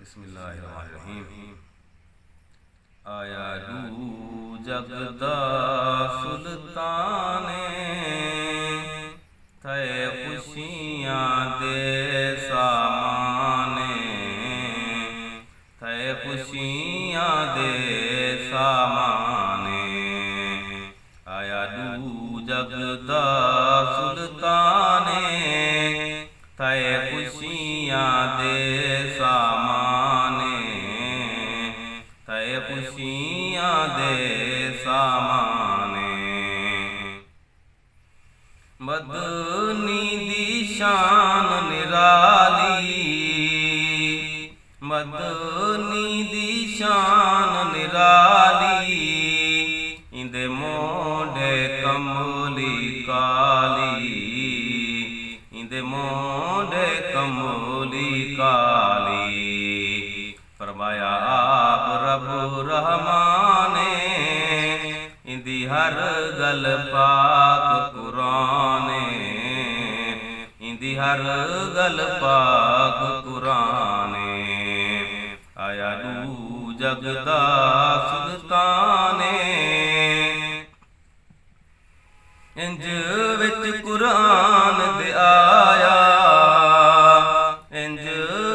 ਬਿਸਮਿल्लाहिर्रहमानिर्रहीम। आया दू जगदा सुल्ताने, थे खुशियाँ दे सामाने, थे खुशियाँ दे सामाने। आया दू जगदा सुल्ताने, थे खुशियाँ दे सामाने, थे खुशियाँ दे सामाने। मदनी दी शान निराली, मदनी दी शान निराली, इंदे मोढे कमली काली, इंदे मोढे कमली काली। फरमाया आप रब रहमाने, इंदी हर गल पाक कुराने, इंदी हर गल पाक कुराने। आया दू जगदा सुल्ताने, इंज विच कुरान दे आया, इंज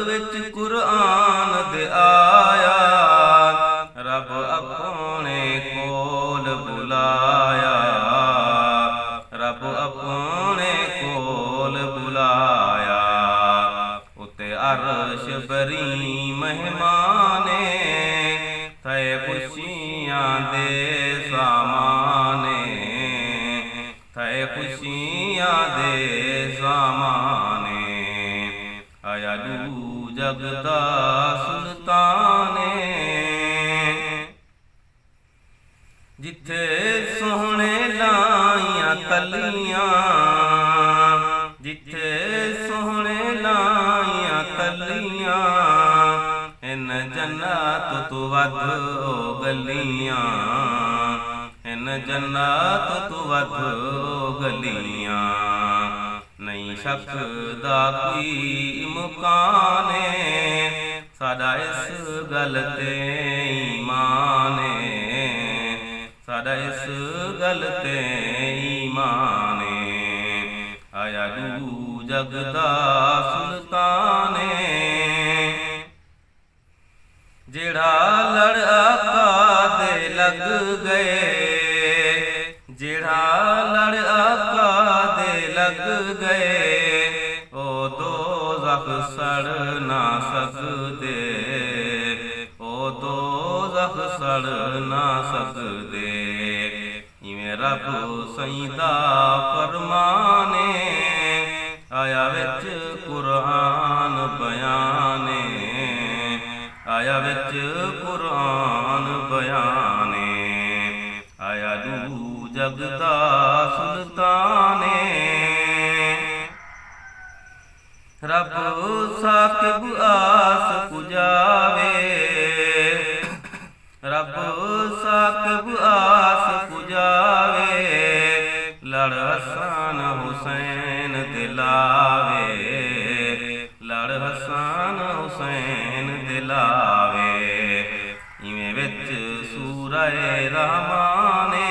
विच कुरान दे आया। रब अपने कोल बुलाया, रब अपने कोल बुलाया। उते अर्श बरी मेहमाने, थे खुशियाँ दे सामाने, थे खुशियाँ दे सामाने। आया दू जगदा सुल्ताने, जिथे सोहने लाइयां तलियां, जिथे सोहने लाइयां तलियां। इन जन्नत तो वध ओ गलियां, इन जन्नत तो वध ओ गलियां। नहीं शकदा कोई इम्काने, साडा इस गल ते ईमाने, साडा इस गल ते ईमाने। आया दू जगदा सुल्ताने, जेड़ा लड़ आका दे लग गए, जेड़ा लड़ आका दे लग गए। ओ दोज़ख सड़ ना सकदे, ओ दोज़ख सड़ ना सकदे। इवें रब सईदा फरमाने, आया विच कुरान बयाने, आया विच कुरान बयाने। आया दू जगदा सुल्ताने, रब साकिब आस पुजावे, रब साकिब आस पुजावे। लड़ हसन हुसैन दिलावे, लड़ हसन हुसैन दिलावे। इवें विच सूरह रहमाने,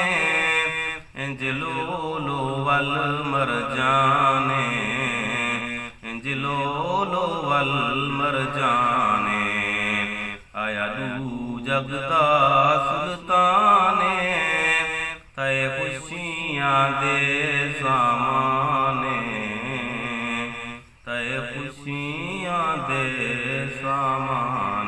इंज लोलो वल मर जाने, इंज लोलो वल मर जाने। आया दू जगदा सुल्ताने, थे खुशियाँ दे सामाने, थे खुशियाँ दे सामाने।